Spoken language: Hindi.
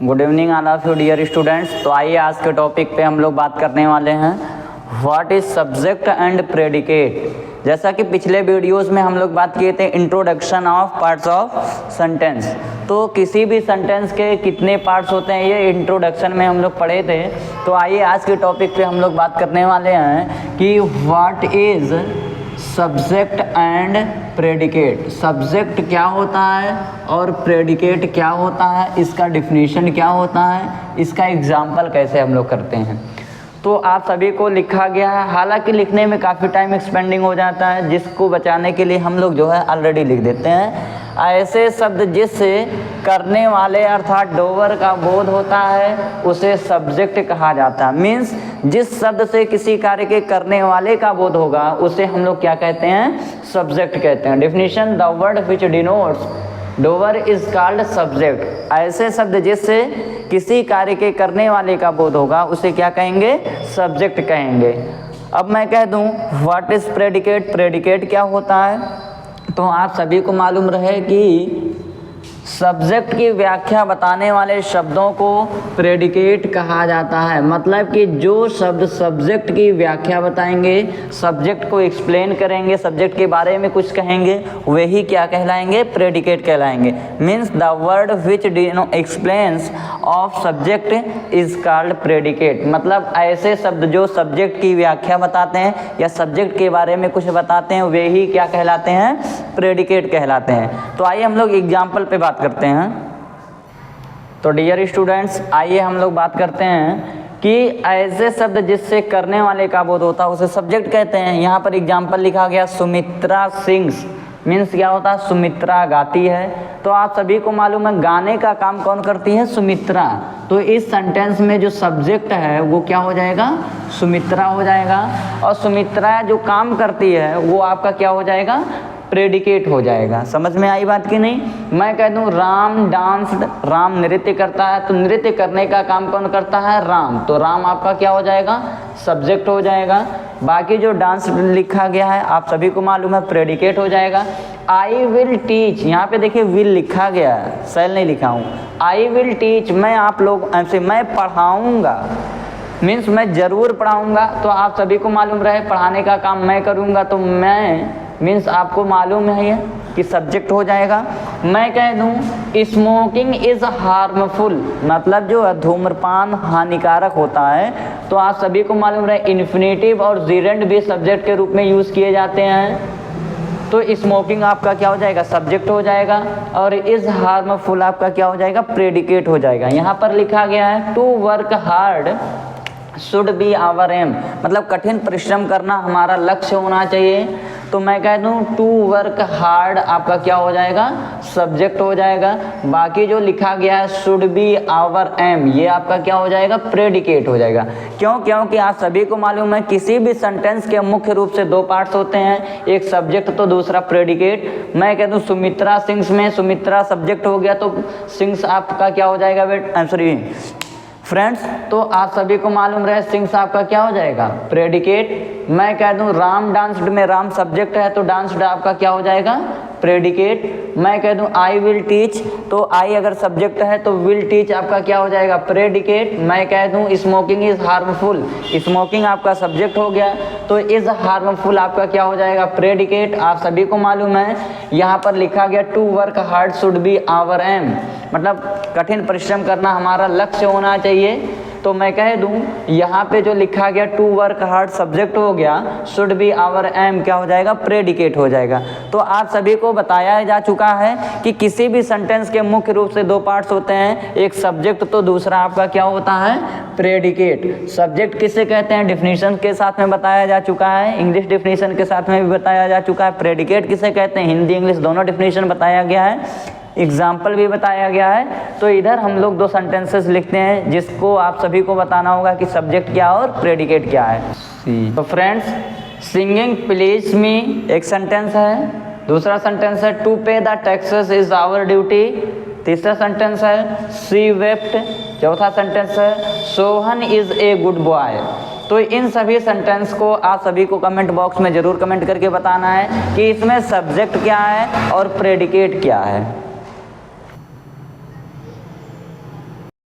Good evening all of you dear students. तो आइए आज के टॉपिक पे हम लोग बात करने वाले हैं what is subject and predicate. जैसा कि पिछले वीडियोस में हम लोग बात किए थे introduction of parts of sentence. तो किसी भी सेंटेंस के कितने पार्ट्स होते हैं ये इंट्रोडक्शन में हम लोग पढ़े थे। तो आइए आज के टॉपिक पे हम लोग बात करने वाले हैं कि what is subject and predicate. Subject क्या होता है और प्रेडिकेट क्या होता है, इसका डिफिनीशन क्या होता है, इसका एग्जाम्पल कैसे हम लोग करते हैं। तो आप सभी को लिखा गया है, हालांकि लिखने में काफ़ी टाइम एक्सपेंडिंग हो जाता है, जिसको बचाने के लिए हम लोग जो है ऑलरेडी लिख देते हैं। ऐसे शब्द जिससे करने वाले अर्थात डोवर का बोध होता है उसे सब्जेक्ट कहा जाता है। मीन्स जिस शब्द से किसी कार्य के करने वाले का बोध होगा उसे हम लोग क्या कहते हैं, सब्जेक्ट कहते हैं। Definition the word which denotes Dover is called subject. ऐसे शब्द जिससे किसी कार्य के करने वाले का बोध होगा उसे क्या कहेंगे, सब्जेक्ट कहेंगे। अब मैं कह दूं व्हाट इज प्रेडिकेट। प्रेडिकेट क्या होता है, तो आप सभी को मालूम रहे कि सब्जेक्ट की व्याख्या बताने वाले शब्दों को प्रेडिकेट कहा जाता है। मतलब कि जो शब्द सब्जेक्ट की व्याख्या बताएंगे, सब्जेक्ट को एक्सप्लेन करेंगे, सब्जेक्ट के बारे में कुछ कहेंगे, वही क्या कहलाएंगे, प्रेडिकेट कहलाएंगे। Means the word which explains of subject is called predicate. मतलब ऐसे शब्द जो सब्जेक्ट की व्याख्या बताते हैं या सब्जेक्ट के बारे में कुछ बताते हैं वही क्या कहलाते हैं, प्रेडिकेट कहलाते हैं। तो आइए हम लोग एग्जाम्पल पे बात करते हैं। तो डियर स्टूडेंट्स आइए हम लोग बात करते हैं कि ऐसे शब्द जिससे करने वाले का बोध होता है उसे सब्जेक्ट कहते हैं। यहाँ पर एग्जाम्पल लिखा गया सुमित्रा सिंग्स। मीन्स क्या होता है, सुमित्रा गाती है। तो आप सभी को मालूम है गाने का काम कौन करती है, सुमित्रा। तो इस सेंटेंस में जो सब्जेक्ट है वो क्या हो जाएगा, सुमित्रा हो जाएगा। और सुमित्रा जो काम करती है वो आपका क्या हो जाएगा, प्रेडिकेट हो जाएगा। समझ में आई बात कि नहीं। मैं कह दूं राम डांस्ड, राम नृत्य करता है, तो नृत्य करने का काम कौन करता है, राम। तो राम आपका क्या हो जाएगा, सब्जेक्ट हो जाएगा। बाकी जो डांस लिखा गया है आप सभी को मालूम है प्रेडिकेट हो जाएगा। आई विल टीच, यहाँ पे देखिए विल लिखा गया है, शैल नहीं लिखा हूँ। आई विल टीच, मैं आप लोग ऐसे मैं पढ़ाऊँगा, मीन्स मैं ज़रूर पढ़ाऊँगा। तो आप सभी को मालूम रहे पढ़ाने का काम मैं करूँगा, तो मैं मीन्स आपको मालूम है ये कि सब्जेक्ट हो जाएगा। मैं कह दूं स्मोकिंग इज़ हार्मफुल, मतलब जो धूम्रपान हानिकारक होता है। तो आप सभी को मालूम रहे इन्फिनेटिव और जीरेंड भी सब्जेक्ट के रूप में यूज़ किए जाते हैं। तो स्मोकिंग आपका क्या हो जाएगा, सब्जेक्ट हो जाएगा। और इज़ हार्मफुल आपका क्या हो जाएगा, प्रेडिकेट हो जाएगा। यहाँ पर लिखा गया है to work hard should be our aim, मतलब कठिन परिश्रम करना हमारा लक्ष्य होना चाहिए। तो मैं कह दूं टू वर्क हार्ड आपका क्या हो जाएगा, सब्जेक्ट हो जाएगा। बाकी जो लिखा गया है शुड बी आवर एम, ये आपका क्या हो जाएगा, प्रेडिकेट हो जाएगा। क्यों, क्योंकि आप सभी को मालूम है किसी भी सेंटेंस के मुख्य रूप से दो पार्ट्स होते हैं, एक सब्जेक्ट तो दूसरा प्रेडिकेट। मैं कह दूं सुमित्रा सिंग्स में सुमित्रा सब्जेक्ट हो गया तो सिंग्स आपका क्या हो जाएगा, सॉरी फ्रेंड्स। तो आप सभी को मालूम रहे सिंग्स आपका क्या हो जाएगा, प्रेडिकेट। मैं कह दूं राम डांस्ड में राम सब्जेक्ट है तो डांस्ड आपका क्या हो जाएगा, प्रेडिकेट। मैं कह दूं आई विल टीच, तो आई अगर सब्जेक्ट है तो विल टीच आपका क्या हो जाएगा, प्रेडिकेट। मैं कह दूं स्मोकिंग इज़ हार्मफुल, स्मोकिंग आपका सब्जेक्ट हो गया तो इज़ हार्मफुल आपका क्या हो जाएगा, प्रेडिकेट। आप सभी को मालूम है यहाँ पर लिखा गया to work hard should be our aim, मतलब कठिन परिश्रम करना हमारा लक्ष्य होना चाहिए। तो मैं कह दूं यहाँ पे जो लिखा गया टू वर्क हार्ड सब्जेक्ट हो गया, शुड बी आवर एम क्या हो जाएगा, प्रेडिकेट हो जाएगा। तो आप सभी को बताया जा चुका है कि किसी भी सेंटेंस के मुख्य रूप से दो पार्ट्स होते हैं, एक सब्जेक्ट तो दूसरा आपका क्या होता है, प्रेडिकेट। सब्जेक्ट किसे कहते हैं डिफिनीशन के साथ में बताया जा चुका है, इंग्लिश डिफिनीशन के साथ में भी बताया जा चुका है। प्रेडिकेट किसे कहते हैं, हिंदी इंग्लिश दोनों डिफिनीशन बताया गया है, एग्जाम्पल भी बताया गया है। तो इधर हम लोग दो सेंटेंसेस लिखते हैं जिसको आप सभी को बताना होगा कि सब्जेक्ट क्या और प्रेडिकेट क्या है। तो फ्रेंड्स सिंगिंग प्लीज मी एक सेंटेंस है, दूसरा सेंटेंस है to pay the taxes is our duty, तीसरा सेंटेंस है सी वेप्ट, चौथा सेंटेंस है Sohan is a good boy. तो इन सभी सेंटेंस को आप सभी को कमेंट बॉक्स में ज़रूर कमेंट करके बताना है कि इसमें सब्जेक्ट क्या है और प्रेडिकेट क्या है।